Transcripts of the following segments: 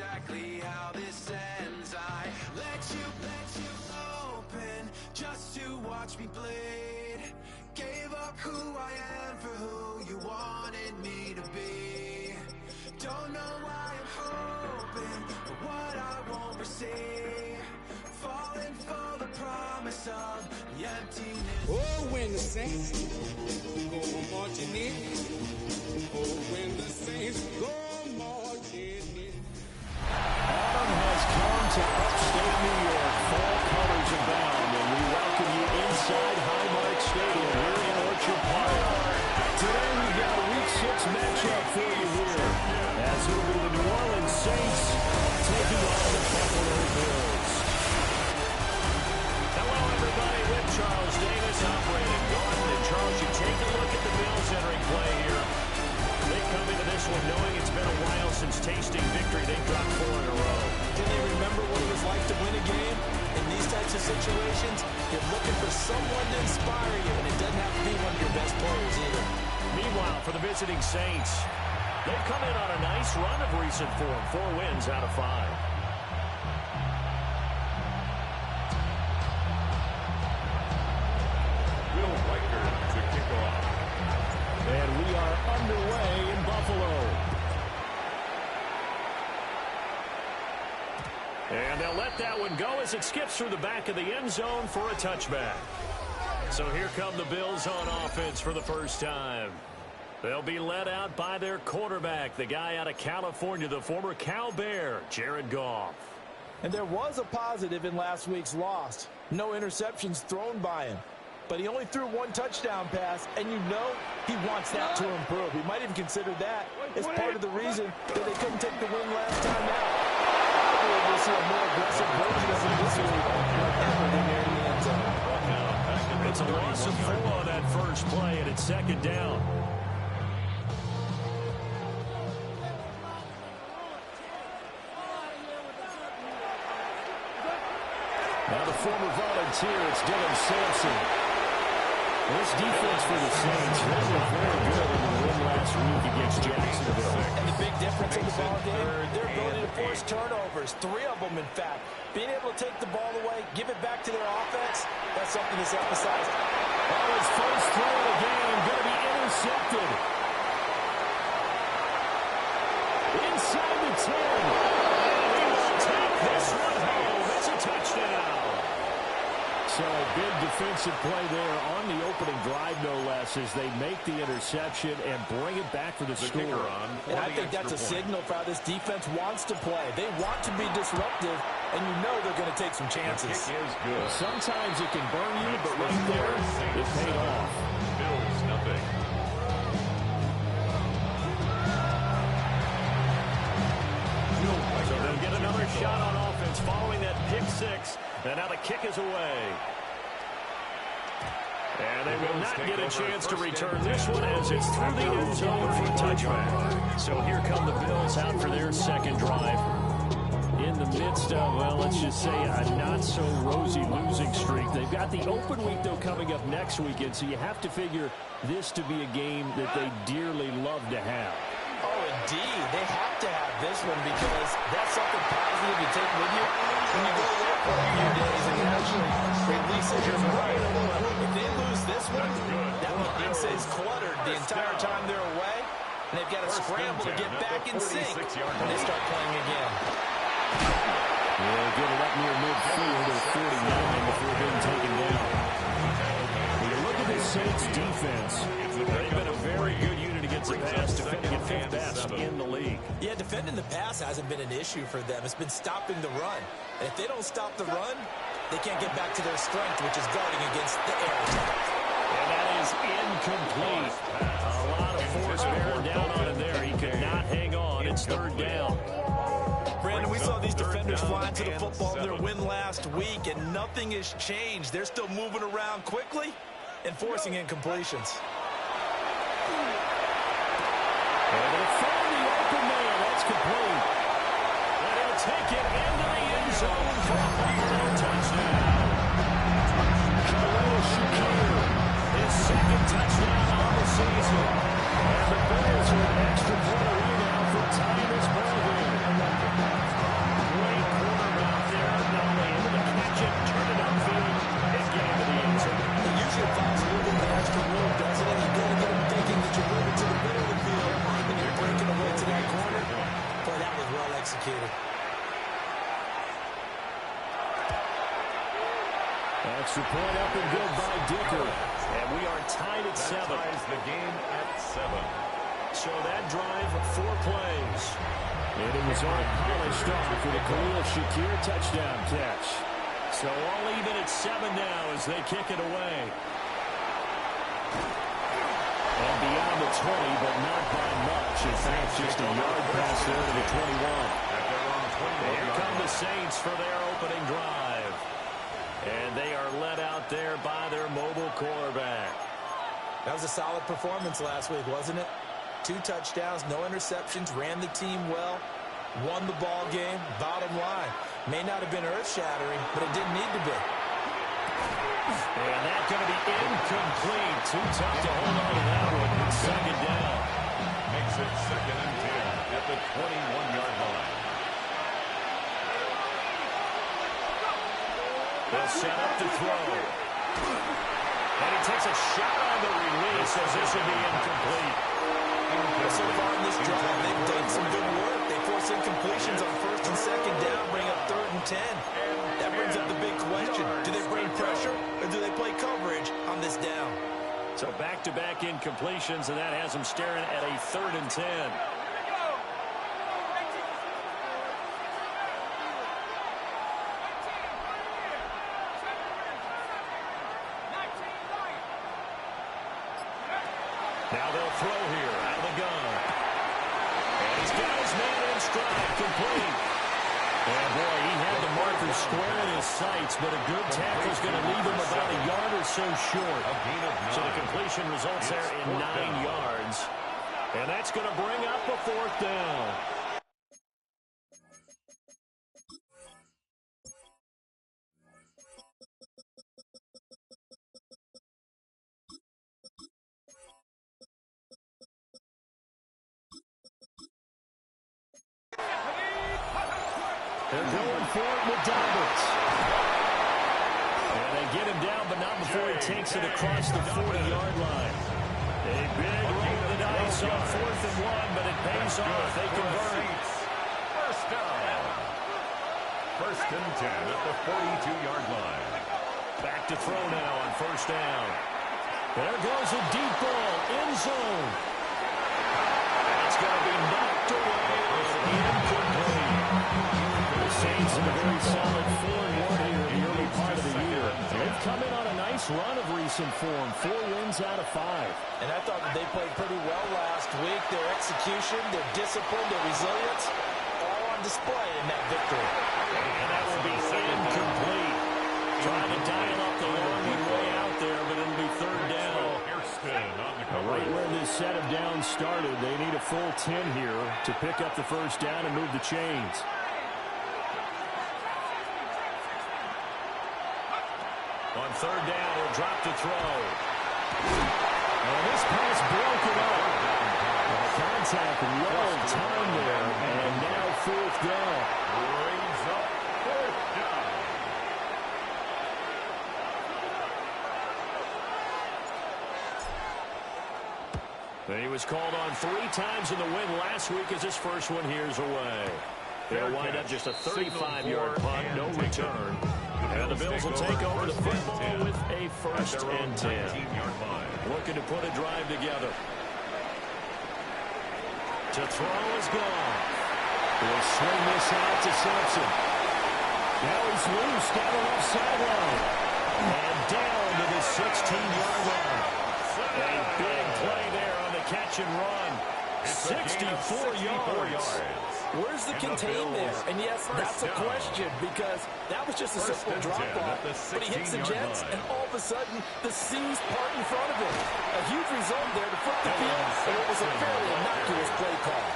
exactly how this ends. I let you open just to watch me bleed. Gave up who I am for who you wanted me to be. Don't know why I'm hoping for what I won't receive. Falling for the promise of the emptiness. Oh, when the saints go marching in. Oh, when the saints go marching in. Autumn has come to upstate New York. Fall colors abound, and we welcome you inside Highmark Stadium here in Orchard Park. Today we've got a Week 6 matchup for you here, as it'll be the New Orleans Saints taking on the Buffalo Bills. Hello, everybody, with Charles Davis operating Gordon. And Charles, you take a look at the Bills entering play here. They come into this one knowing it's been a while since tasting victory. They've dropped 4 in a row. Can they remember what it was like to win a game? In these types of situations, you're looking for someone to inspire you, and it doesn't have to be one of your best players either. Meanwhile, for the visiting Saints, they've come in on a nice run of recent form. 4 wins out of 5. Will Riker to kick off. And we are underway in Buffalo. And they'll let that one go as it skips through the back of the end zone for a touchback. So here come the Bills on offense for the first time. They'll be led out by their quarterback, the guy out of California, the former Cal Bear, Jared Goff. And there was a positive in last week's loss. No interceptions thrown by him. But he only threw 1 touchdown pass, and you know he wants that to improve. He might even consider that as part of the reason that they couldn't take the win last time out. Probably we'll see a more aggressive version of him this week whenever they're near the end zone. It's a loss of 4 on that first play, and it's 2nd down. Now the former volunteer, it's Dylan Sampson. This defense for the Saints, they were very good in the win last week against Jacksonville. And the big difference in the ball game, their ability to force turnovers, 3 of them in fact. Being able to take the ball away, give it back to their offense, that's something that's emphasized. Oh, his first throw of the game, going to be intercepted. Inside the 10. And he will take this one home. It's a touchdown. So a big defensive play there on the opening drive, no less, as they make the interception and bring it back for the score. And I think that's a signal for how this defense wants to play. They want to be disruptive, and you know they're going to take some chances. Kick is good. Sometimes it can burn you, but right there, it paid off. Bills nothing. So they'll get another shot on offense following that pick 6. And now the kick is away. And they will not get a chance to return this one as it's through the end zone for a touchback. So here come the Bills out for their 2nd drive. In the midst of, well, let's just say a not-so-rosy losing streak. They've got the open week, though, coming up next weekend, so you have to figure this to be a game that they dearly love to have. Oh, indeed. They have to have this one because that's something positive you take with you when you go away for a few days and it actually releases your mind. If they lose this one, that mind stays cluttered the entire time they're away, and they've got to scramble to get back in sync when they start playing again. They'll get it up near midfield at 49 before being taken down. When you look at the Saints defense, they've been a very good unit against the pass, defending at 5th best in the league. Yeah, defending the pass hasn't been an issue for them. It's been stopping the run. And if they don't stop the run, they can't get back to their strength, which is guarding against the air attack. And that is incomplete. A lot of force bearing down on him there. He could not hang on. It's 3rd down. Brandon, we saw these defenders flying to the football in their win last week, and nothing has changed. They're still moving around quickly and forcing incompletions. And they'll find the open man. That's complete. And he'll take it into the end zone for a touchdown. Khalil Shakir, his 2nd touchdown on the season. And the Bills are an extra point away now from tying this ball game. executed. Extra point up and good by Dicker. And we are tied at 7. That ties the game at 7. So that drive, 4 plays. And it was all polished off with a Khalil Shakir touchdown catch. So all even at 7 now as they kick it away. And beyond the 20, but not by much. In fact, just a yard pass there to the 21. Here come the Saints for their opening drive. And they are led out there by their mobile quarterback. That was a solid performance last week, wasn't it? 2 touchdowns, no interceptions, ran the team well, won the ball game. Bottom line, may not have been earth-shattering, but it didn't need to be. And that's going to be incomplete. Too tough to hold on to that one. It's second down. Makes it 2nd and 10 at the 21-yard line. They'll set up to throw. And he takes a shot on the release as this will be incomplete. So far in this drive, they've done some good work. They force incompletions on 1st and 2nd down, bring up 3rd and 10. That brings up the big question. Do they bring pressure or do they play coverage on this down? So back-to-back incompletions, and that has them staring at a 3rd and 10. Now they'll throw here out of the gun. And he's got his man in stride, complete. And boy, he had the marker square in his sights, but a good tackle is going to leave him about a yard or so short. So the completion results there in 9 yards. And that's going to bring up a 4th down. They're going for it with Dobbins. And they get him down, but not before he takes it across the 40-yard line. A big roll of the dice on 4th and 1, but it pays off. They convert. First down. 1st and 10 at the 42-yard line. Back to throw now on 1st down. There goes a deep ball, end zone. That's going to be knocked away and incomplete. The Saints in a very solid 4-1 here in the early part of the year. They've come in on a nice run of recent form, 4 wins out of 5. And I thought that they played pretty well last week. Their execution, their discipline, their resilience, all on display in that victory. And that will be incomplete. Trying to dial up the long one way out there, but it'll be 3rd down. Right where this set of downs started, they need a full 10 here to pick up the 1st down and move the chains. On 3rd down, he'll drop to throw. And this pass broken up. Contact well timed there, and now 4th down. Brings up 4th down. He was called on 3 times in the win last week as his first one here's away. They'll wind up just a 35-yard punt, no return. And the Bills will take over the football with a 1st and 10. Looking to put a drive together. To throw is gone. He'll swing this out to Simpson. Now he's loose down the left sideline. And down to the 16-yard line. A big play there on the catch and run. 64 yards. Where's the contain there? And yes, that's a question because that was just a simple drop-off. But he hits the Jets, and all of a sudden, the seas part in front of him. A huge result there to flip the field, and it was a fairly innocuous play call.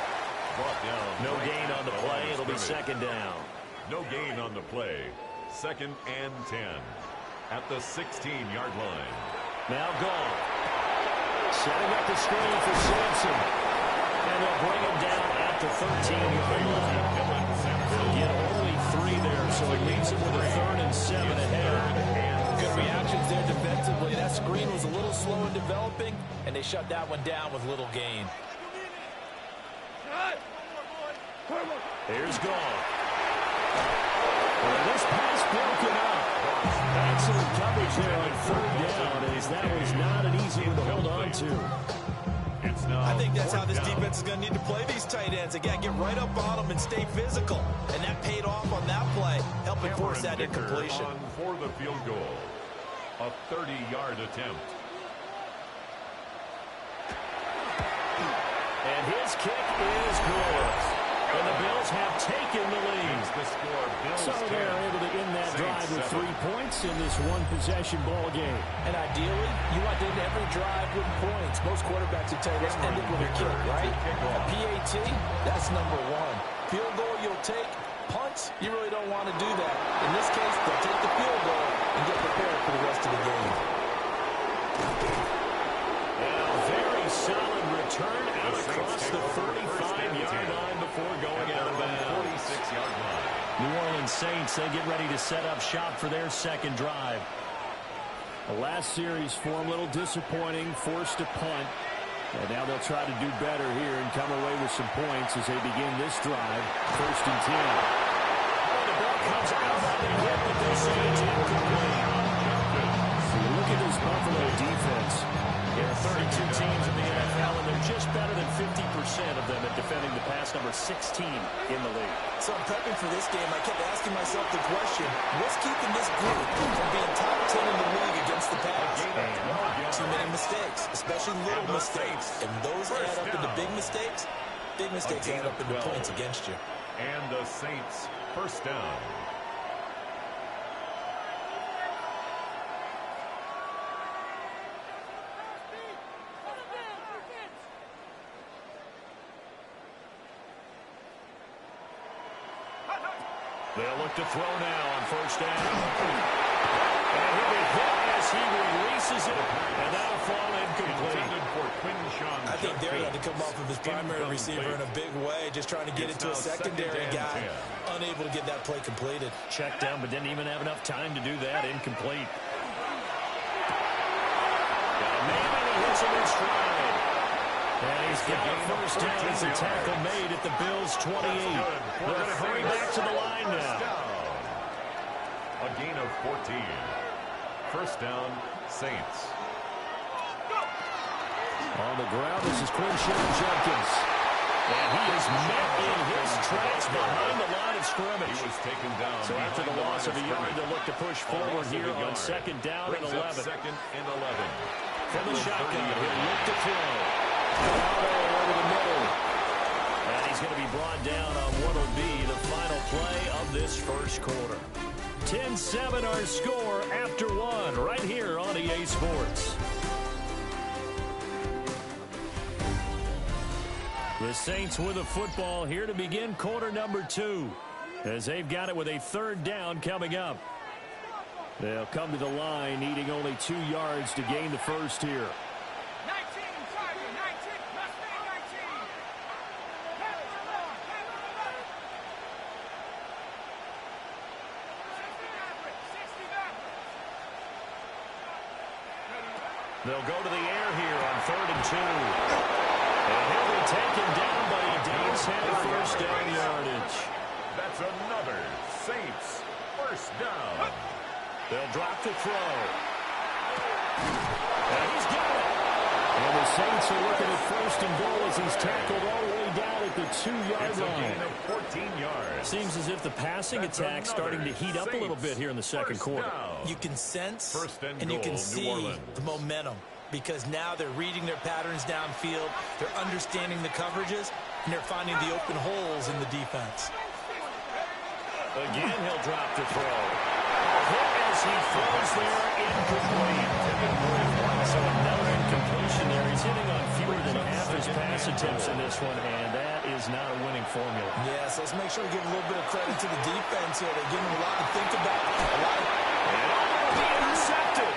No gain on the play. It'll be 2nd down. No gain on the play. 2nd and 10 at the 16-yard line. Now gone. Setting up the screen for Sampson. And they'll bring him down at the 13-yard line. They'll get only 3 there, so it leaves him with a 3rd and 7 ahead. Good reactions there defensively. That screen was a little slow in developing, and they shut that one down with little gain. Here's Goff. Well, this pass broken up. Excellent coverage there on third down, as that was not an easy one to hold on to. I think that's how this defense is going to need to play these tight ends. They got to get right up on them and stay physical. And that paid off on that play, helping force that incompletion. For the field goal. A 30-yard attempt. And his kick is good. And the Bills have taken the lead. The score, Bills so they're able to end that drive with 3 points in this one-possession ball game. And ideally, you want to end every drive with points. Most quarterbacks would tell you, let's end it with a kick, right? A PAT, that's number 1. Field goal you'll take. Punts, you really don't want to do that. In this case, they'll take the field goal and get prepared for the rest of the game. And a very solid return out across the 35-yard line before going out of bounds. 46-yard line. New Orleans Saints, they get ready to set up shop for their second drive. The last series for them, a little disappointing, forced to punt. And now they'll try to do better here and come away with some points as they begin this drive. 1st and 10. Oh, the ball comes out on the hip, but they say it's incomplete. So you look at this Buffalo defense. There are 32 teams in the NFL, and they're just better than 50% of them at defending the pass, number 16 in the league. So I'm prepping for this game. I kept asking myself the question, what's keeping this group from being top 10 in the league against the pass? Too many mistakes, especially little mistakes. And those add up into big mistakes. Big mistakes add up into points against you. And the Saints, first down. They'll look to throw now on first down. And he'll be hit as he releases it, and that'll fall incomplete. I think there he had to come off of his primary receiver in a big way, just trying to get it to a secondary guy, unable to get that play completed. Checked down, but didn't even have enough time to do that. Incomplete. Got a man and he hits him in stride. And he's got a first down as a tackle made at the Bills' 28. They're going to hurry back to the line now. A gain of 14. First down, Saints. On the ground, this is Quinshon Judkins. And he is met in his tracks behind the line of scrimmage. He was taken down. So after the loss of a yard, they'll look to push forward here on second down and 11. Second and 11. From the shotgun, he'll look to throw. Over the middle. And he's going to be brought down on what will be the final play of this first quarter. 10-7 our score after 1 right here on EA Sports. The Saints with a football here to begin quarter number 2 as they've got it with a third down coming up. They'll come to the line needing only 2 yards to gain the first here. They'll go to the air here on 3rd and 2. And he'll be taken down, but he does have first down yardage. That's another Saints first down. They'll drop to throw. And he's got it. And the Saints are looking at first and goal as he's tackled all the way down at the 2-yard it's line. A gain of 14 yards. Seems as if the passing attack starting to heat up a little bit here in the second quarter. You can sense and goal, you can see the momentum because now they're reading their patterns downfield, they're understanding the coverages, and they're finding the open holes in the defense. Again, he'll drop to throw. Hit as he throws there, incomplete. So another incompletion there. He's hitting on fewer than half his pass attempts in this one, and that is not a winning formula. Yeah, so let's make sure we give a little bit of credit to the defense here. They're giving them a lot to think about. And be intercepted.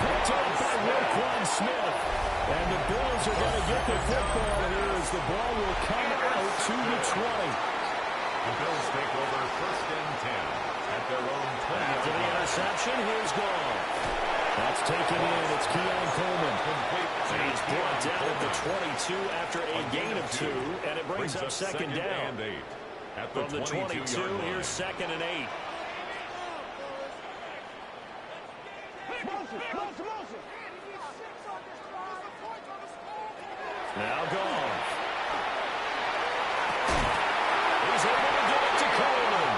Picked up by Roquan Smith. And the Bills are going to get the football here as the ball will come out to the 20. The Bills take over 1st and 10 at their own 20. After the interception, here's Goff. That's taken in. It's Keon Coleman. And he's brought down at the 22 after a gain of 2, and it brings up second down. And 8 at From the 22, here's 2nd and 8. Now Goff. He's able to get it to Coleman.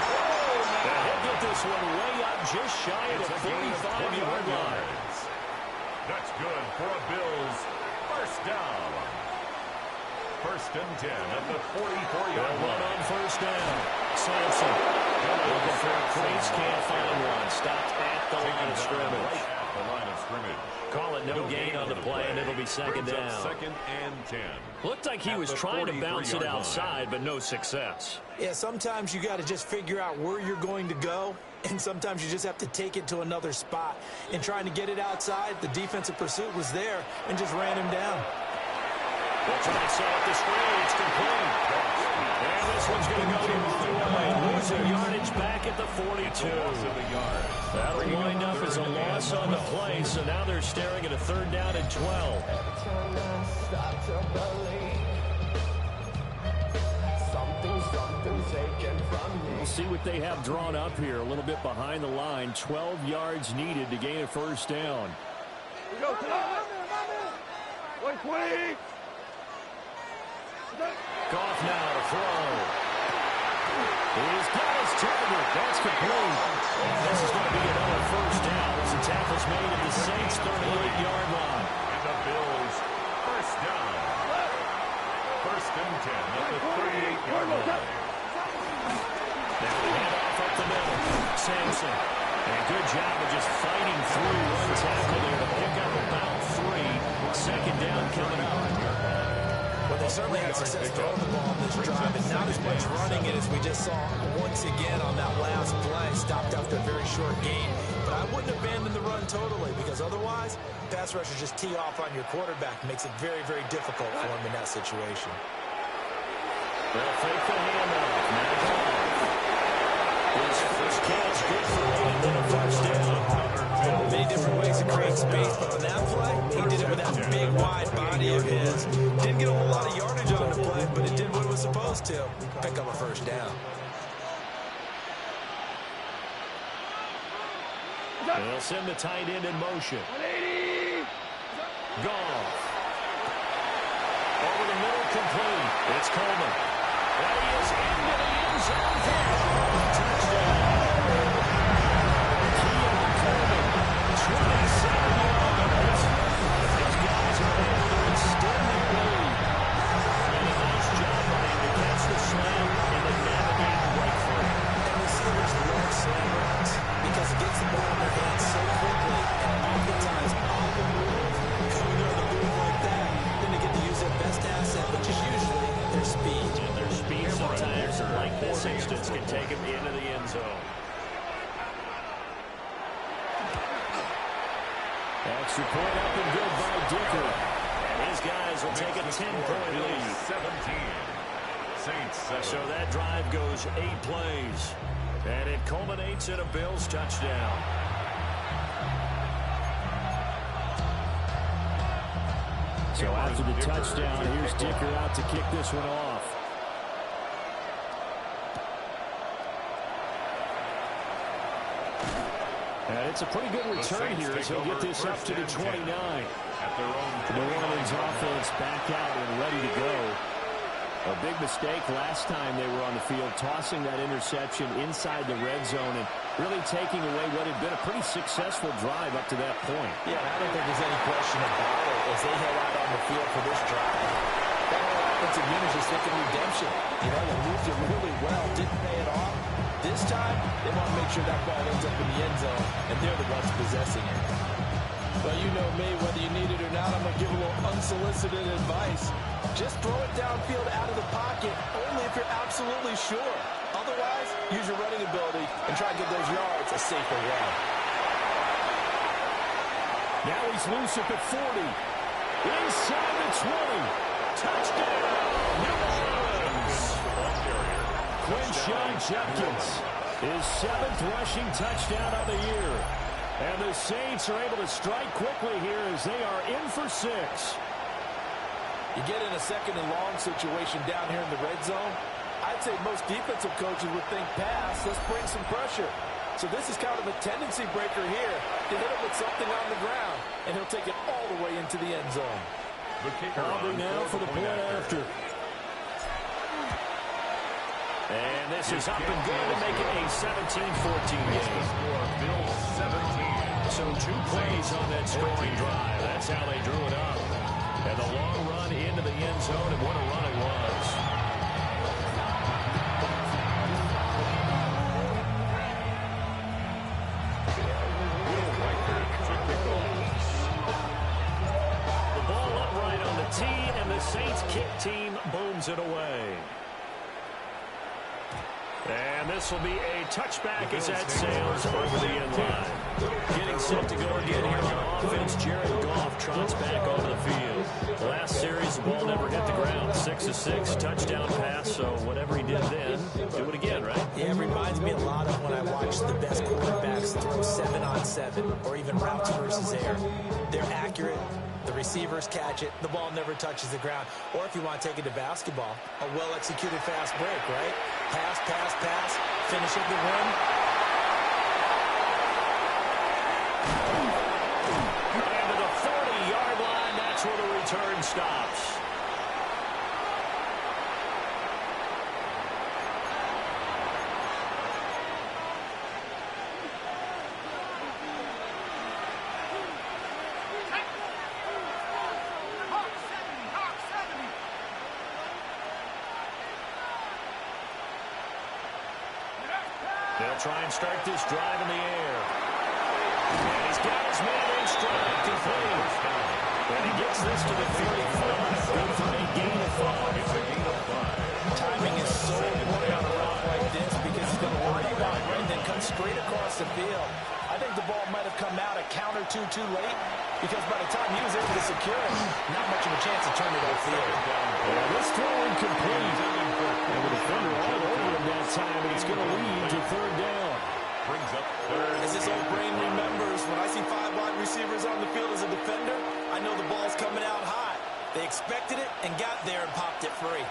And he'll get this one way up just shy of the 45-yard line. That's good for a Bills first down. 1st and 10 at the 44-yard line. On first down. Sampson. Looking for a crease, can't find one. Stopped at the line of scrimmage. The line of scrimmage. Call it no gain on the play, and it'll be second down. 2nd and 10. Looked like he was trying to bounce it outside, but no success. Yeah, sometimes you got to just figure out where you're going to go, and sometimes you just have to take it to another spot. In trying to get it outside, the defensive pursuit was there and just ran him down. They'll try to set up the screen. It's complete. And this one's going to go the wrong way. Losing yardage back at the 42. That'll wind up as a loss on the play, so now they're staring at a 3rd down and 12. We'll see what they have drawn up here. A little bit behind the line. 12 yards needed to gain a first down. Wait. Goff now to throw. He's got his target. That's complete. This is going to be another first down as the tackle's made at the Saints' 38-yard line. And the Bills first down. 1st and 10 at the 38-yard line. Now the handoff up the middle. Sampson. And a good job of just fighting through one tackle there to pick up about 3. 2nd down coming up. Well, they certainly had success throwing the ball on this drive, and not as much running it as we just saw once again on that last play. Stopped after a very short gain. But I wouldn't abandon the run totally, because otherwise, pass rushers just tee off on your quarterback. Makes it very, very difficult for him in that situation. They'll fake the handoff. Now his first catch, good for him, and then a first down. Many different ways to create space, but on that play, he did it with that big, wide body of his. Didn't get a whole lot of yardage on the play, but it did what it was supposed to. Pick up a first down. They'll send the tight end in motion. Goff. Over the middle, complete. It's Coleman. And he is into the end zone for a touchdown. Keon Coleman, 27 yards. These guys are able to extend the lead. And a nice job by him to catch the slam and then navigate right through. And receivers love slam routes because it gets the ball in their hands so quickly, and oftentimes on the move, coming on the move like that, then they get to use their best asset, which is usually their speed. And their speed sometimes, like this instance, can take them into the end zone. Extra point up and good by Dicker. And his guys will take a 10-point lead. 17. Saints 7. So that drive goes 8 plays. And it culminates in a Bills touchdown. So after the touchdown, here's Dicker out to kick this one off. And it's a pretty good return here as he'll get this up to the 29. New Orleans offense back out and ready to go. A big mistake last time they were on the field, tossing that interception inside the red zone and really taking away what had been a pretty successful drive up to that point. Yeah, I don't think there's any question about it as they head out on the field for this drive. That whole offensive unit is just thinking redemption. You know, they moved it really well, didn't pay it off. This time, they want to make sure that ball ends up in the end zone, and they're the ones possessing it. Well, you know me, whether you need it or not, I'm going to give a little unsolicited advice. Just throw it downfield out of the pocket, only if you're absolutely sure. Otherwise, use your running ability and try to get those yards a safer way. Now he's loose at the 40. Inside the 20. Touchdown, New Orleans. Quinshon Judkins, his 7th rushing touchdown of the year. And the Saints are able to strike quickly here as they are in for 6. You get in a second and long situation down here in the red zone, I'd say most defensive coaches would think pass, let's bring some pressure. So this is kind of a tendency breaker here. You hit him with something on the ground, and he'll take it all the way into the end zone. Probably now for the point after. And this is up and good to make it a 17-14 game. Bills 17. So 2 plays on that scoring drive. That's how they drew it up. And the long run into the end zone, and what a run it was. The ball upright on the tee, and the Saints kick team booms it away. And this will be a touchback as that sails over the end line. Getting set to go again here on offense, Jared Goff trots back onto the field. Last series, the ball never hit the ground. 6 of 6, touchdown pass, so whatever he did then, do it again, right? Yeah, it reminds me a lot of when I watch the best quarterbacks throw 7-on-7 or even routes versus air. They're accurate. The receivers catch it. The ball never touches the ground. Or if you want to take it to basketball, a well-executed fast break, right? Pass, pass, pass. Finish at the rim. And to the 40-yard line, that's where the return stops. They'll try and start this drive in the air. And he's got his man in stride complete. And he gets this to the 35. Good for a gain of 5. It's a gain of 5. Timing is so important on a route like this because he's going to worry about it, right? And then cut straight across the field. I think the ball might have come out a count or two too late because by the time he was able to secure it, not much of a chance to turn it upfield. Yeah, this throw incomplete. And the defender all over him that time, and it's going to lead to 3rd down. Brings up 3rd. As this old brain remembers, when I see 5 wide receivers on the field as a defender, I know the ball's coming out hot. They expected it and got there and popped it free.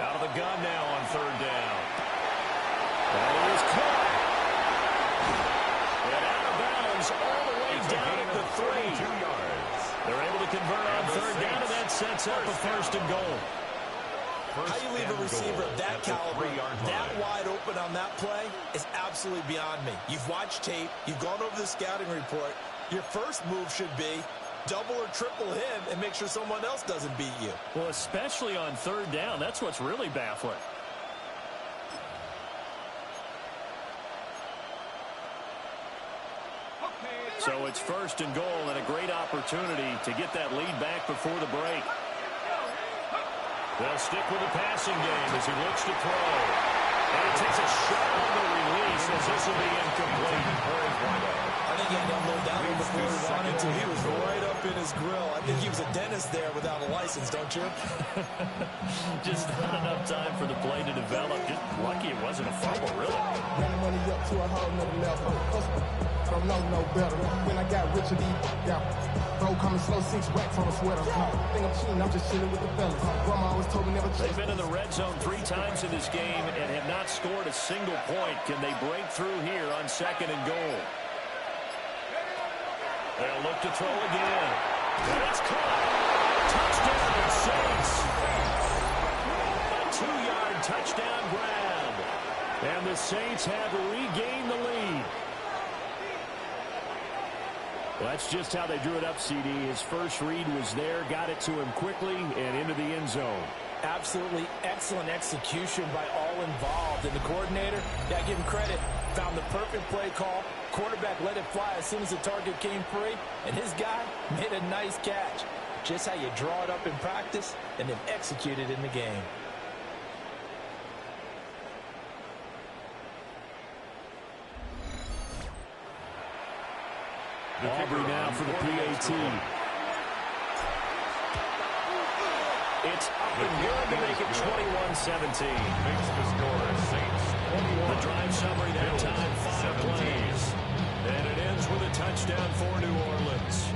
Out of the gun now on 3rd down. And it is caught. And out of bounds all the way down at the 3. 2 yards. They're able to convert on 3rd down, and that sets up a 1st and goal. How you leave a receiver of that caliber, that wide open on that play is absolutely beyond me. You've watched tape. You've gone over the scouting report. Your first move should be double or triple him and make sure someone else doesn't beat you. Well, especially on 3rd down. That's what's really baffling. So it's 1st and goal and a great opportunity to get that lead back before the break. They'll stick with the passing game as he looks to throw. And he takes a shot on the release as this will be incomplete. I think he had to unload that one before he wanted to. He was right up in his grill. I think he was a dentist there without a license, don't you? Just not enough time for the play to develop. Just lucky it wasn't a fumble, really. Ran the money up to a whole nother level. I don't know no better. When I got rich of these down. Bro coming slow, 6 racks on a sweater. Think I'm cheating, I'm just chilling with the fellas. Grandma always told me never chase. They've been in the red zone 3 times in this game and have not scored a single point. Can they break through here on 2nd and goal? They'll look to throw again. And it's caught. Touchdown, Saints. A 2-yard touchdown grab. And the Saints have regained the lead. Well, that's just how they drew it up, CD. His first read was there, got it to him quickly, and into the end zone. Absolutely excellent execution by all involved. And the coordinator, yeah, give him credit, found the perfect play call. Quarterback let it fly as soon as the target came free, and his guy made a nice catch. Just how you draw it up in practice and then execute it in the game. Aubrey now for the PAT. It's up and good to make it 21-17. Makes the score Saints 21. The drive summary that time, 5 plays. And it ends with a touchdown for New Orleans.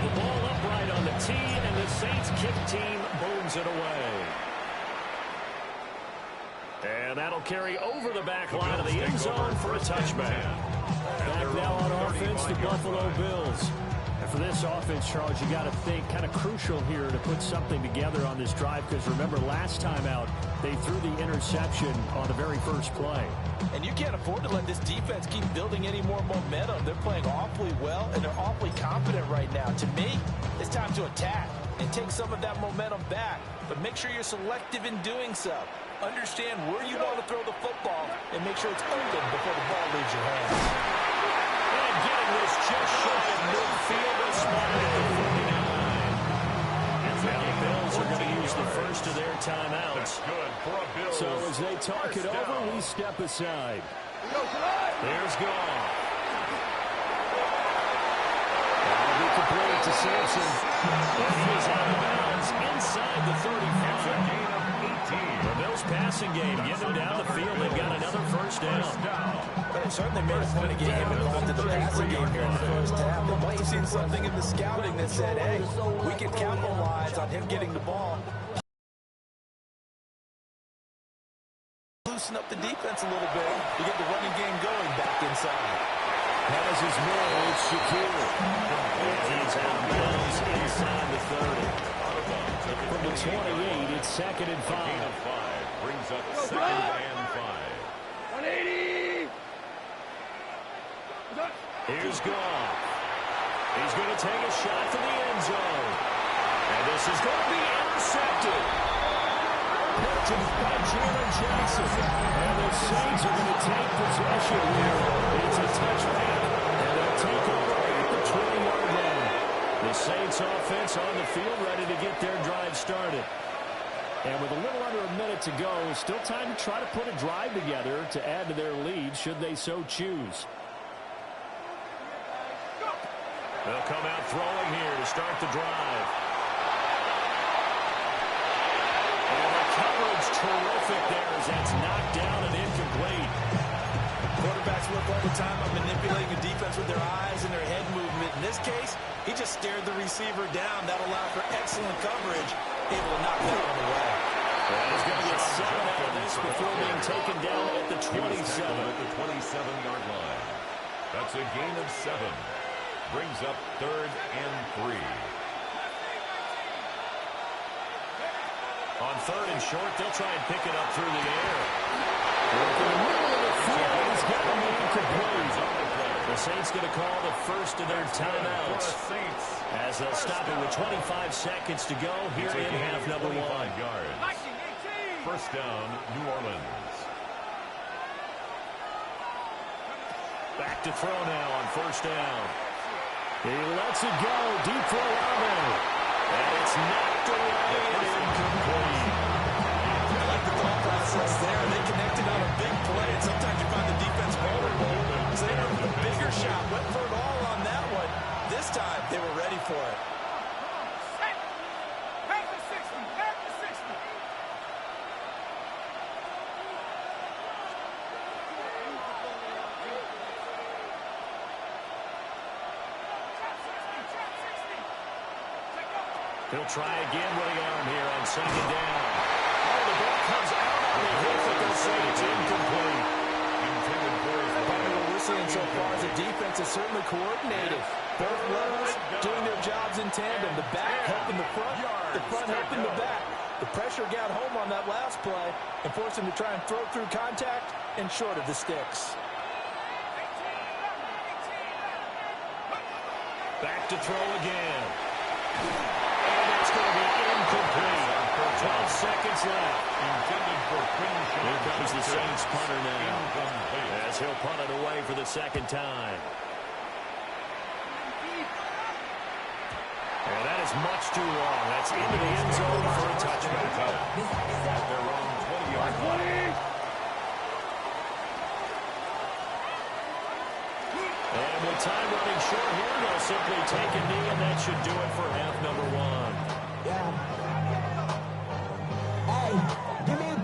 The ball upright on the tee, and the Saints kick team booms it away. And that'll carry over the back line of the end zone for a touchback. Back now on offense, the Buffalo Bills. And for this offense, Charles, you got to think kind of crucial here to put something together on this drive, because remember last time out, they threw the interception on the very first play. And you can't afford to let this defense keep building any more momentum. They're playing awfully well, and they're awfully confident right now. To me, it's time to attack and take some of that momentum back. But make sure you're selective in doing so. Understand where you want to throw the football and make sure it's open before the ball leaves your hands. And getting this just shy of midfield, is spotted at the 49. And now the Bills are going to use the first of their timeouts. Good for a Bills. So as they talk it over, we step aside. There's Goff. That'll be complete to Sampson. And he's out of bounds inside the 35. The Bills passing game, getting them down the field. They've got another first down. They certainly made a point of getting him involved in the passing game here in the first half. They must have seen something in the scouting that said, hey, we can capitalize on him getting the ball. Loosen up the defense a little bit to get the running game going back inside. Has his man, it's Shakir. And he's out of bounds inside the 30. From the 28, it's 2nd and 5. Gain of 5 brings up 2nd and 5. 180. Here's Goff. He's going to take a shot for the end zone. And this is going to be intercepted. Picked by Jalen Johnson. And the Saints are going to take possession here. It's a touchback. And they'll take over at the 20-yard line. The Saints offense on the field ready to get their drive started. And with a little under a minute to go, still time to try to put a drive together to add to their lead should they so choose. They'll come out throwing here to start the drive. And the coverage terrific there as that's knocked down and incomplete. Quarterbacks work all the time on manipulating the defense with their eyes and their head movement. In this case, he just stared the receiver down. That allowed for excellent coverage, able to knock that one away. And he's going to get 7 out of this before being taken down at the 27. At the 27-yard line. That's a gain of 7. Brings up 3rd and 3. On 3rd and short, they'll try and pick it up through the air. In the middle of the field, he's got to be incomplete. The Saints going to call the first of their timeouts as they'll stop it with 25 seconds to go here in half number 1. Yards. First down, New Orleans. Back to throw now on first down. He lets it go. Deep for Olave. And it's knocked away and incomplete. I like the thought process there. They connected on a big play, and sometimes you find the defense vulnerable. So they were a bigger shot. Went for it all on that one. This time, they were ready for it. He'll try again with the arm here on 2nd down. Oh, the ball comes out on the hit, but they'll say it's incomplete. What we're seeing so far is the defense is certainly coordinated. Both levels doing their jobs in tandem. The back helping the front helping the back. The pressure got home on that last play and forced him to try and throw through contact and short of the sticks. Back to throw again. And it's going to be incomplete. 12 seconds left. Intended for clean shot. Here comes the Saints punter now. As he'll punt it away for the second time. And that is pass much too long. That's into the end zone for a touchback. At their own 20-yard line. And with time running short here, they'll simply take a knee, and that should do it for half number one. Yeah. Hey, give me a D.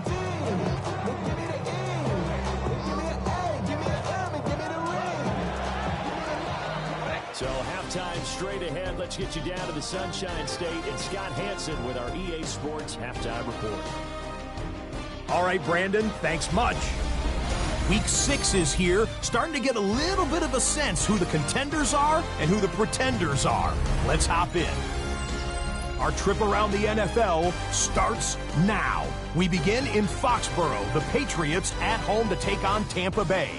Give me the E. Give me an A. Give me an M. And give me the ring. So halftime straight ahead. Let's get you down to the Sunshine State and Scott Hansen with our EA Sports Halftime Report. All right, Brandon, thanks much. Week 6 is here, starting to get a little bit of a sense who the contenders are and who the pretenders are. Let's hop in. Our trip around the NFL starts now. We begin in Foxborough, the Patriots at home to take on Tampa Bay.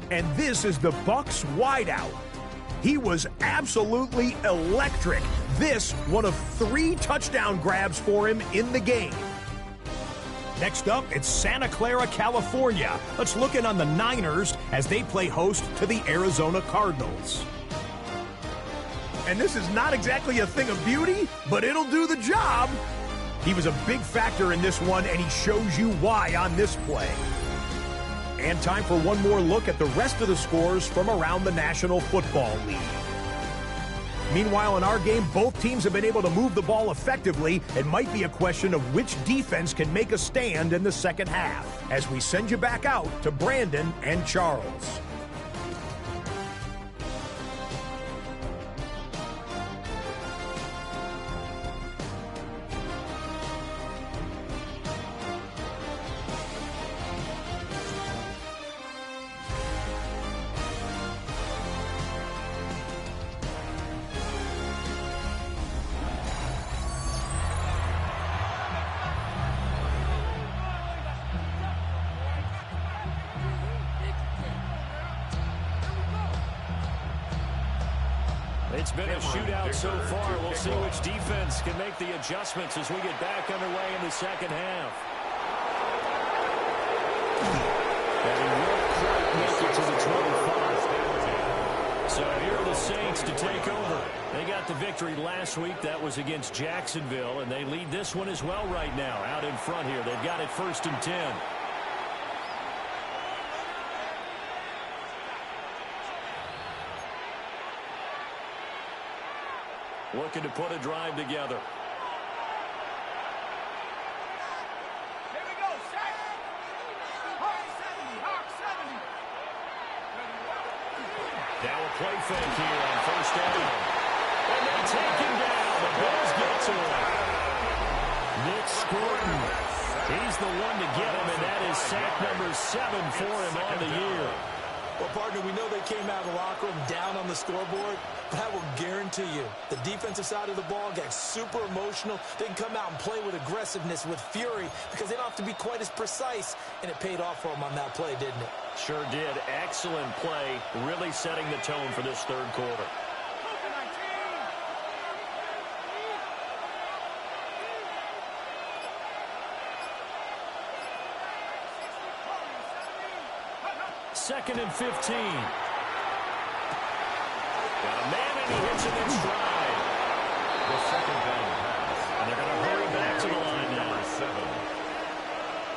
And this is the Bucs wideout. He was absolutely electric. This, one of 3 touchdown grabs for him in the game. Next up, it's Santa Clara, California. Let's look in on the Niners as they play host to the Arizona Cardinals. And this is not exactly a thing of beauty, but it'll do the job. He was a big factor in this one, and he shows you why on this play. And time for one more look at the rest of the scores from around the National Football League. Meanwhile, in our game, both teams have been able to move the ball effectively. It might be a question of which defense can make a stand in the second half, as we send you back out to Brandon and Charles. It's been a shootout so far. We'll see which defense can make the adjustments as we get back underway in the second half. And he won't quite make it to the 25. So here are the Saints to take over. They got the victory last week. That was against Jacksonville, and they lead this one as well right now. Out in front here. They've got it 1st and 10. Looking to put a drive together. Here we go, set. Hawk 70, Hawk 70. Now a play fake here on 1st down. And they take him down. The Bills get to him. Nick Scorton. He's the one to get him, and that is sack number 7 for him on the year. Well, partner, we know they came out of the locker room down on the scoreboard, but I will guarantee you the defensive side of the ball got super emotional. They can come out and play with aggressiveness, with fury, because they don't have to be quite as precise, and it paid off for them on that play, didn't it? Sure did. Excellent play, really setting the tone for this third quarter. Second and 15. Got a man, and he hits it in stride. The second down pass. And they're going to hurry back to the line now. Number 7.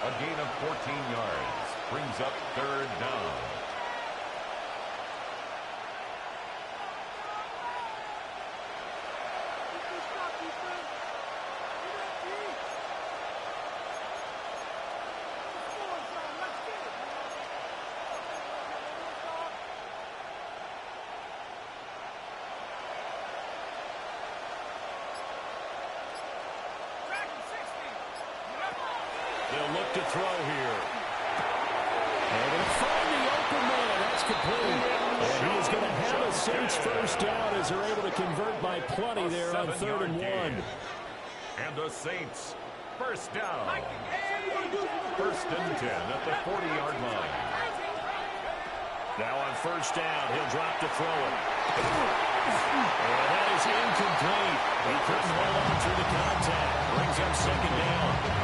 A gain of 14 yards. Brings up 3rd down. They'll look to throw here. They're going to find the open man. That's complete. And he is going to have a Saints 1st down as they're able to convert by plenty there on 3rd and 1. And the Saints 1st down. 1st and 10 at the 40-yard line. Now on 1st down, he'll drop to throw it. And that is incomplete. He couldn't hold on through the contact. Brings him 2nd down.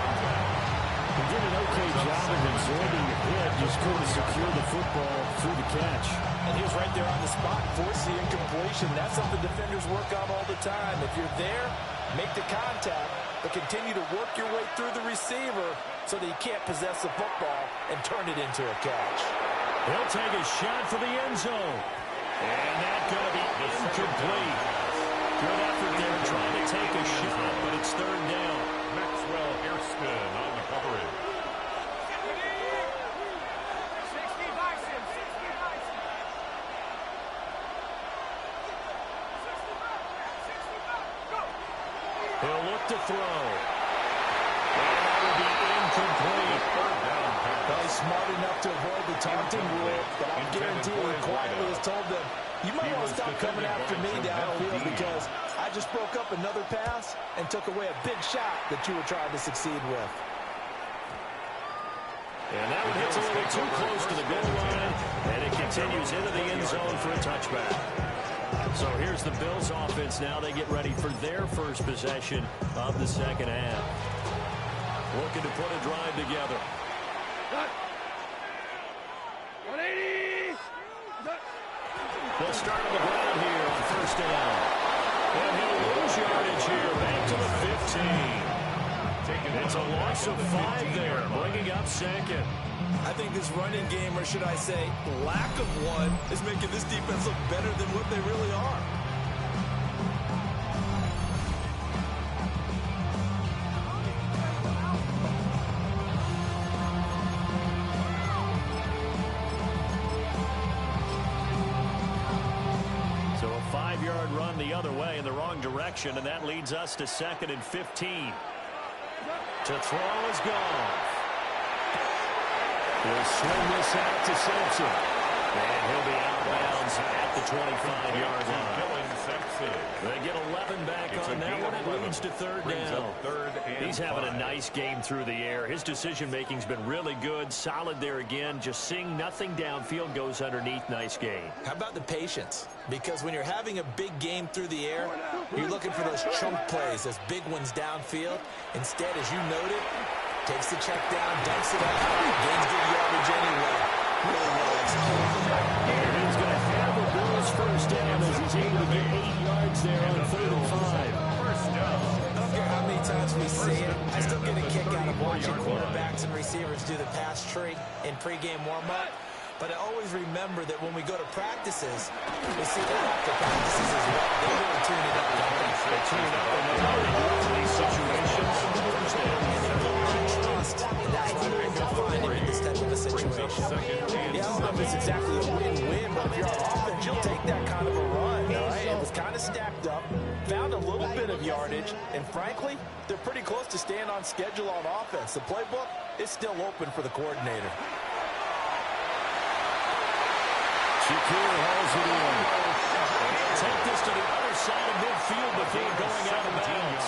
He did an okay job of absorbing the hit, just couldn't secure the football through the catch. And he was right there on the spot, force the incompletion. That's something defenders work on all the time. If you're there, make the contact, but continue to work your way through the receiver so that he can't possess the football and turn it into a catch. He'll take a shot for the end zone. And that's going to be incomplete. Good effort there trying to take a shot, but it's third down. Maxwell Hairston on the coverage. He'll look to throw. And that will be incomplete. Well, he's smart enough to avoid the taunting rule, but I guarantee he quietly has told them, you might want to stop coming after me downfield because I just broke up another pass and took away a big shot that you were trying to succeed with. And that one hits a little too close to the goal line, and it continues into the end zone for a touchback. So here's the Bills offense now. They get ready for their first possession of the second half. Looking to put a drive together. 180. They'll start on the ground here on first down. And he'll lose yardage here back to the 15. It's a loss of 5 there, bringing up second. I think this running game, or should I say lack of one, is making this defense look better than what they really are. So a 5-yard run the other way in the wrong direction, and that leads us to 2nd and 15. To throw is gone. He'll swing this out to Simpson. And he'll be out of bounds at the 25-yard line. They get 11 back on that one. It leads to third down. He's having a nice game through the air. His decision-making's been really good. Solid there again. Just seeing nothing downfield goes underneath. Nice game. How about the patience? Because when you're having a big game through the air, you're looking for those chunk plays, those big ones downfield. Instead, as you noted, takes the check down, dunks it up, gains good yardage anyway. Really well executed. And he's going to have a Bills first down as he's able to get 8 yards there on 3rd and 5. First down. I don't care how many times we see it, I still get a kick out of watching quarterbacks and receivers do the pass tree in pregame warm-up. But I always remember that when we go to practices, we see that after practices as well. They really tune it up. They tune it up and they in these situations. And they put more trust. And that's what I can find in this type of a situation. Yeah, I don't know if it's exactly a win-win, but if you're on offense, you'll take that kind of a run. All right? It was kind of stacked up, found a little bit of yardage, and frankly, they're pretty close to staying on schedule on offense. The playbook is still open for the coordinator. Shakir hauls it in. Take this to the other side of midfield before going out of bounds.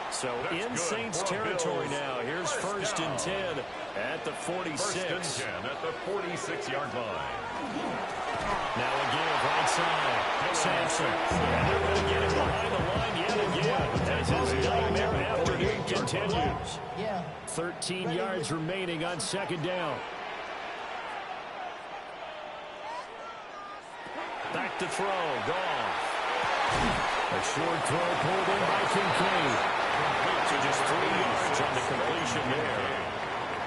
So in Saints territory now. Here's 1st and 10 at the 46. 1st and 10 at the 46-yard line. Now again, right side. Sampson. And they're going to get it behind the line yet again as his nightmare afternoon continues. 13 yards remaining on 2nd down. Back to throw. Goff. A short throw pulled in by Kincaid. So just 3 yards on the completion there.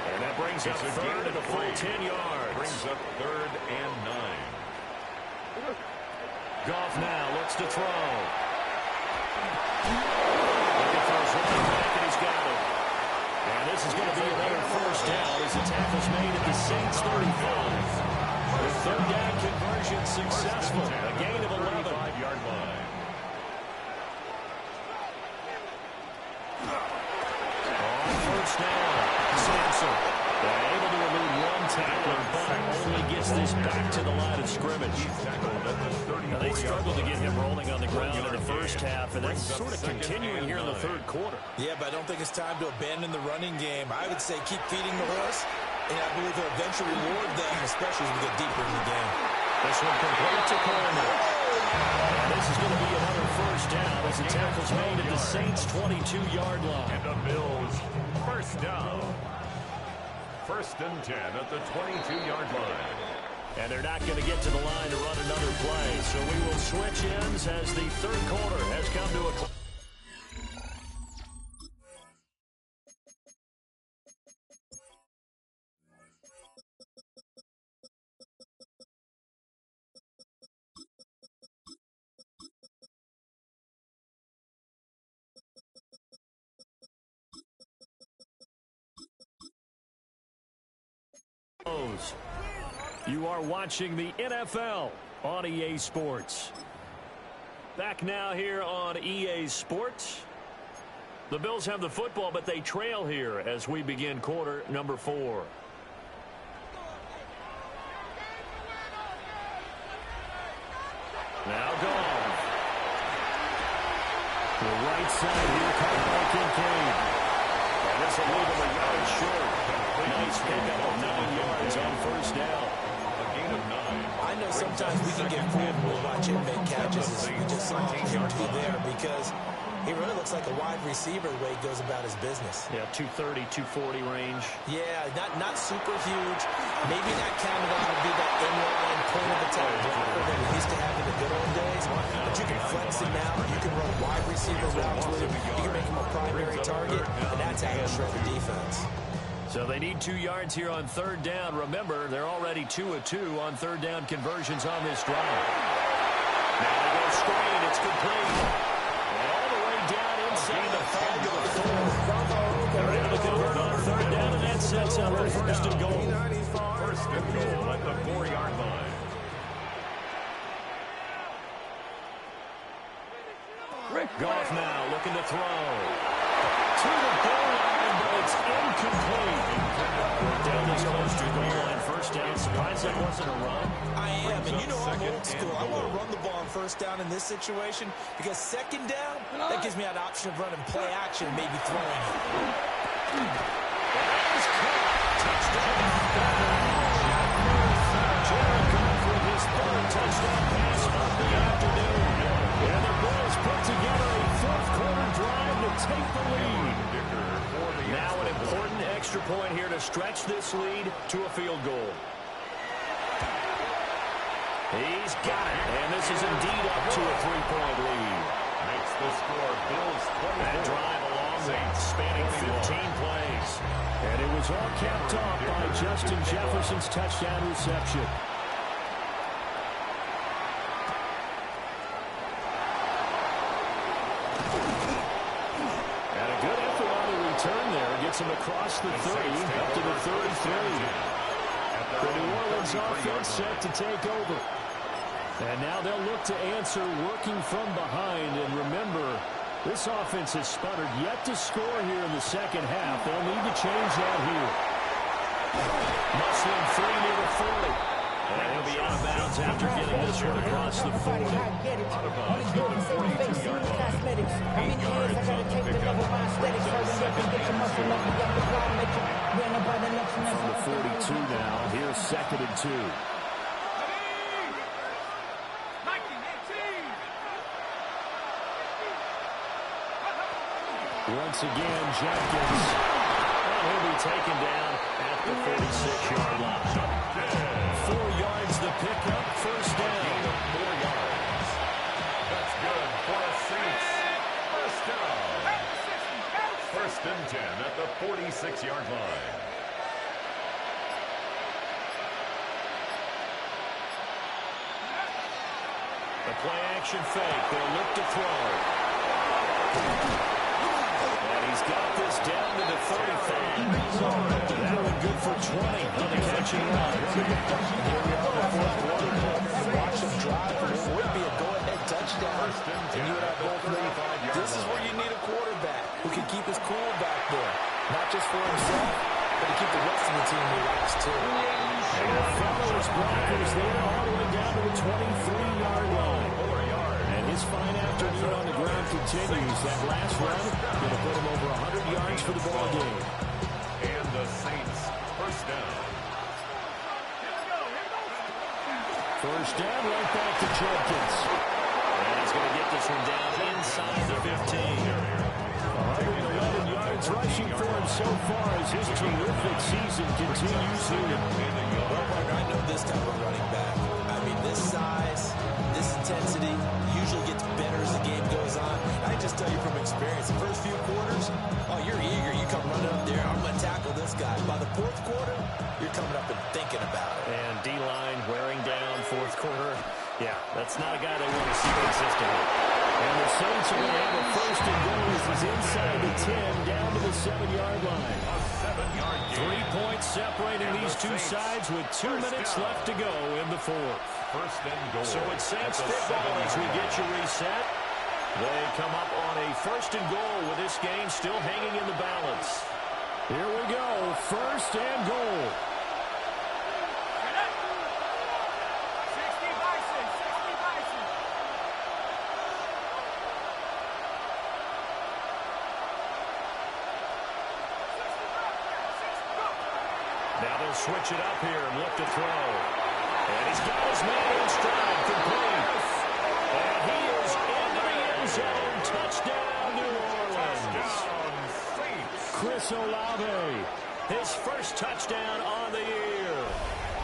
And that brings up 3rd and a full 10 yards. Brings up 3rd and 9. Goff now looks to throw. Looking for his running back, and he's got it. And this is going to be another first down as the tackle's made at the Saints 35. The 3rd down conversion successful. A gain of 11. 5-yard line. On first down, Sampson. Able to elude one tackler, but only gets this back to the line of scrimmage. Now they struggled to get him rolling on the ground in the first half, and that's sort of continuing here in the 3rd quarter. Yeah, but I don't think it's time to abandon the running game. I would say keep feeding the horse, and I believe he'll eventually reward them, especially as we get deeper in the game. This one complete to Coleman. And this is going to be another first down as the tackle's made at the Saints' 22-yard line. And the Bills, first down. 1st and 10 at the 22-yard line. And they're not going to get to the line to run another play. So we will switch ends as the third quarter has come to a close. You are watching the NFL on EA Sports. Back now here on EA Sports. The Bills have the football, but they trail here as we begin quarter number 4. Now gone. The right side here, caught by Kincaid. And this will leave him a yard short. Nice pickup of 9 yards on first down. A gain of 9. I know sometimes we can get fooled when we watch him make catches, as we just saw him do there, because he really looks like a wide receiver the way he goes about his business. Yeah, 230, 240 range. Yeah, not super huge. Maybe not counted on to be that inline point of attack blocker that we used to have in the good old days. But you can flex him out. You can run wide receiver routes with him. You can make him a primary target, and that's how you shred the defense. So they need 2 yards here on third down. Remember, they're already 2 of 2 on third down conversions on this drive. Now they go screen. It's complete. And all the way down inside the 5 to the 4. They're able to convert on third down, and that sets up a first and goal. First and goal at the 4-yard line. Goff now looking to throw. To the goal line, but it's incomplete. Down this close to the goal line. First down. Surprised that wasn't a run. I am, and you know I'm old school. I want to run the ball on first down in this situation because second down, that gives me that option of running play action, maybe throwing it. Touchdown. Jared Goff with his third touchdown pass of the afternoon. And the Bills put together a fourth-quarter drive to take the lead. Now an important extra point here to stretch this lead to a field goal. He's got it, and this is indeed up to a 3-point lead. Makes the score Bills 20. That drive along spanning 15 plays. And it was all capped off by Justin Jefferson's touchdown reception. Gets him across the 30, up to the 33. The New Orleans offense set to take over. And now they'll look to answer working from behind. And remember, this offense has sputtered yet to score here in the second half. They'll need to change that here. Muslim 3 near the 40. And he'll be out of bounds after getting this one across the 40. Out of bounds to the 42-yard line. 8 yards on the pickup. From the 42 now, here's 2nd and 2. Once again, Jenkins. And he'll be taken down at the 46-yard line. 4 yards the pickup, first down. 4 yards. That's good for a Saints. First down. First and 10 at the 46-yard line. The play action fake. They'll look to throw. And he's got this down to the 35. That one good for 20 on the catching run. Here we are in the fourth quarter. Watch them drive. It would be a go-ahead touchdown. And you and I both know this is where you need a quarterback who can keep his cool back there. Not just for himself, but to keep the rest of the team relaxed, too. And the Fellows blockers there all the way down to the 23-yard line. And his fine afternoon on the ground continues. That last run going to put him over 100 yards for the ball game. And the Saints, first down. First down, right back to Jenkins. And he's going to get this one down inside the 15. 111 yards rushing for him so far as his terrific season continues here. Well, partner, I know this type of running back. I mean, this size, this intensity usually gets better as the game goes on. I just tell you from experience, the first few quarters, oh, you're eager. You come running up there, I'm going to tackle this guy. By the fourth quarter, you're coming up and thinking about it. And D-line wearing down fourth quarter. Yeah, that's not a guy they want to see consistently. And the Saints are going to have a first and goal. This is inside the 10, down to the 7-yard line. A 7-yard gain. 3 points separating these two sides with 2 minutes left to go in the fourth. First and goal. So it's Saints football as we get you reset. They come up on a first and goal with this game still hanging in the balance. Here we go, first and goal. Now they'll switch it up here and look to throw. And he's got his man in stride, complete. And he is into the end zone. Touchdown, New Orleans. Chris Olave, his first touchdown on the year.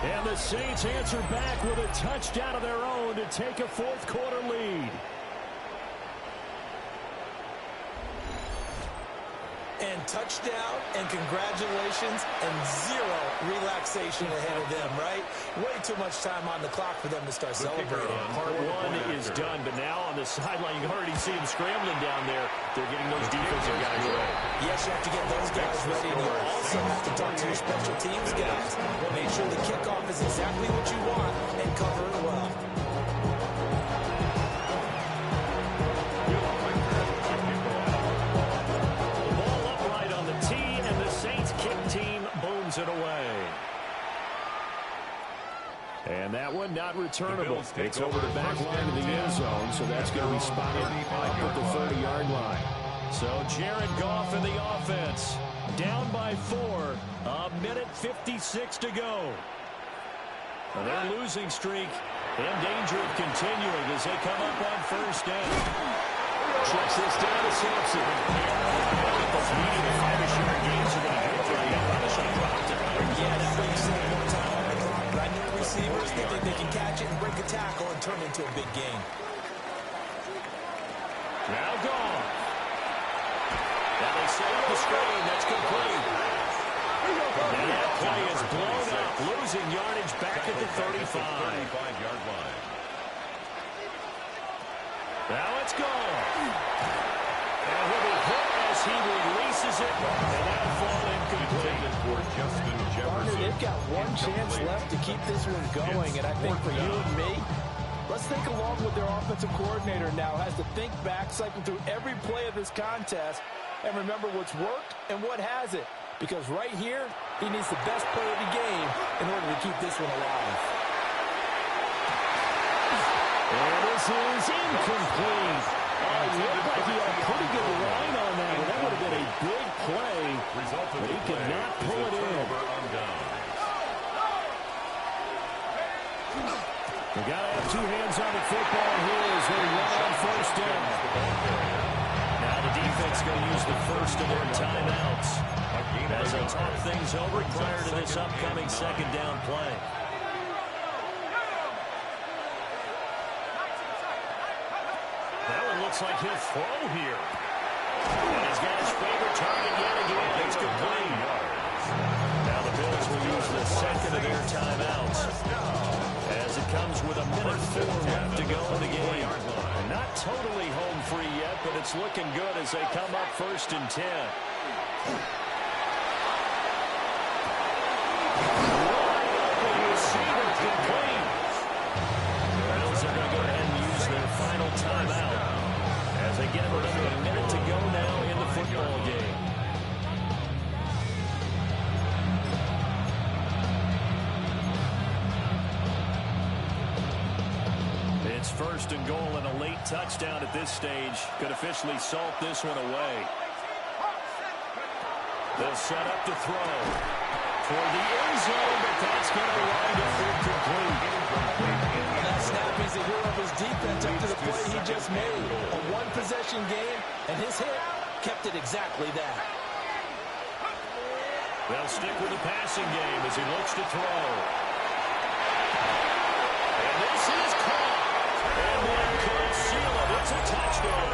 And the Saints answer back with a touchdown of their own to take a fourth quarter lead. And touchdown, and congratulations, and zero relaxation ahead of them, right? Way too much time on the clock for them to start celebrating. Part one is done, but now on the sideline, you can already see them scrambling down there. They're getting those defensive guys ready. Yes, you have to get those guys ready, and you also have to talk to your special teams guys. Make sure the kickoff is exactly what you want and cover it well. It away. And that one not returnable. It's over the back line of the end zone, so that's going to be spotted up at the 30-yard line. So Jared Goff in the offense, down by 4, a minute 56 to go. Now their losing streak in danger of continuing as they come up on first down. Checks this down to Sampson. Those medium five-share gains are going to go for you. Yeah, that way you save more time on the clock. But I know receivers, they think they can catch it and break a tackle and turn into a big game. Now gone. Now they set up the screen. That's complete. And that play is blown up, losing yardage back at the 35-yard line. Now it's gone. And he'll be hit as he releases it. And that'll fall incomplete. For Justin Jefferson. They've got one chance left to keep this one going, and I think for you and me, let's think along with their offensive coordinator now. Has to think back, cycle through every play of this contest, and remember what's worked and what hasn't. Because right here, he needs the best play of the game in order to keep this one alive. And this is incomplete. It looked like he had a pretty good line on that, and that would have been a big play, but he could not pull it in. They got to have 2 hands on the football here as they run on first down. Now the defense going to use the first of their timeouts as they talk things over prior to this upcoming second down play. That one looks like he'll throw here. And he's got his favorite target yet again. It's complete. Now the Bills will use the second of their timeouts as it comes with a minute 4 left to go in the game. Not totally home free yet, but it's looking good as they come up first and 10. Bills are going to go ahead and use their final timeout as they get under a minute to go now in the football game. It's first and goal, and a late touchdown at this stage could officially salt this one away. They'll set up to throw for the end zone, but that's going to wind up incomplete. That snap, he's a hero of his defense after the play he just made. A one-possession game, and his hit kept it exactly that. They'll stick with the passing game as he looks to throw. And this is caught. And that could seal it. It's a touchdown.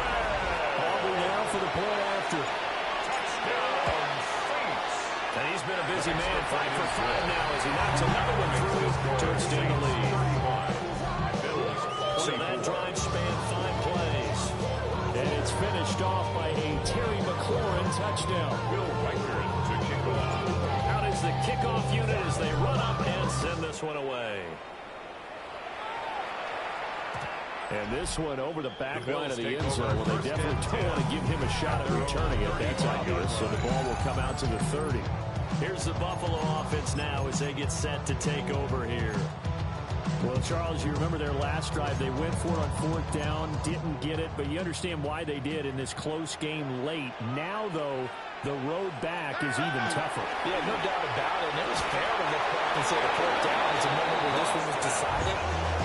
Auburn now for the play after. Touchdown, Saints. And he's been a busy man, 5 for 5 now as he knocks another one through to extend the lead. So that drive spanned 5 plays. And it's finished off by a Terry McLaurin touchdown. Will Reichard to kick off. Out is the kickoff unit as they run up and send this one away. And this one over the back line of the end zone. Well, they definitely don't want to give him a shot at returning it. That's obvious. So the ball will come out to the 30. Here's the Buffalo offense now as they get set to take over here. Well, Charles, you remember their last drive. They went for it on 4th down, didn't get it, but you understand why they did in this close game late. Now, though, the road back is even tougher. Yeah, no doubt about it. And it was fair to look back and say the 4th down is a moment where this one was decided.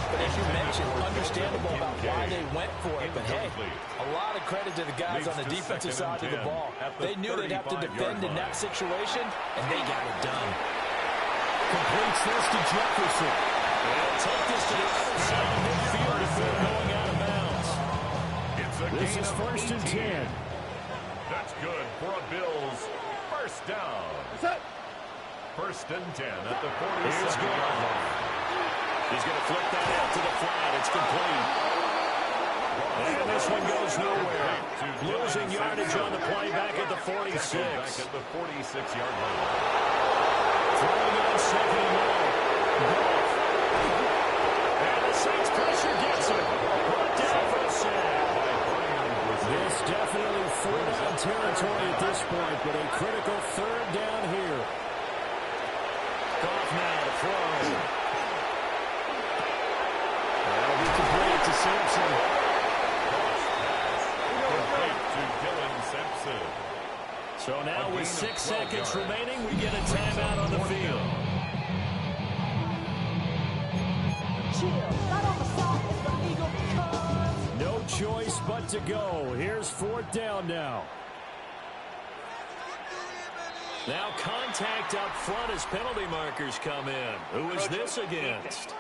But as you mentioned, understandable about why they went for it. But, hey, a lot of credit to the guys on the defensive side of the ball. They knew they'd have to defend in that situation, and they got it done. Completes this to Jefferson. They'll take this to the other side of midfield before going out of bounds. This is 1st and 10. That's good for a Bills first down. 1st and 10 at the 47-yard line. He's going to flip that out to the flat. It's complete. And this one goes nowhere. Losing yardage on the play back at the 46. Back at the 46-yard line. Throwing it on 2nd and 1. And the Saints pressure gets it. Brought down for a sack. This definitely 4th down territory at this point, but a critical 3rd down here. Goff now to throw. That'll be complete to Sampson. Complete to Dylan Sampson. So now with 6 seconds remaining, we get a timeout on the field. No choice but to go. Here's 4th down now. Now contact up front as penalty markers come in. Who is this against?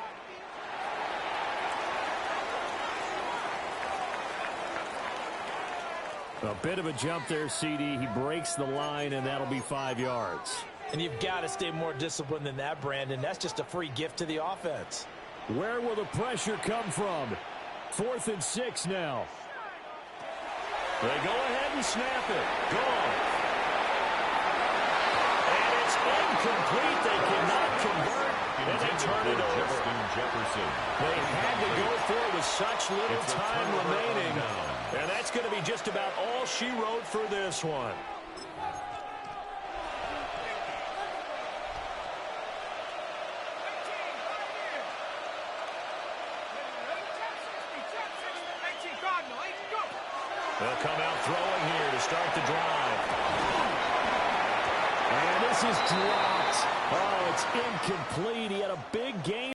A bit of a jump there, CD. He breaks the line, and that'll be 5 yards. And you've got to stay more disciplined than that, Brandon. That's just a free gift to the offense. Where will the pressure come from? 4th and 6 now. They go ahead and snap it. Gone. And it's incomplete. They cannot convert. And they turn it over. Justin Jefferson. They had to go for it with such little time remaining. And that's going to be just about all she wrote for this one. They'll come out throwing here to start the drive. And this is dropped. Oh, it's incomplete. He had a big game.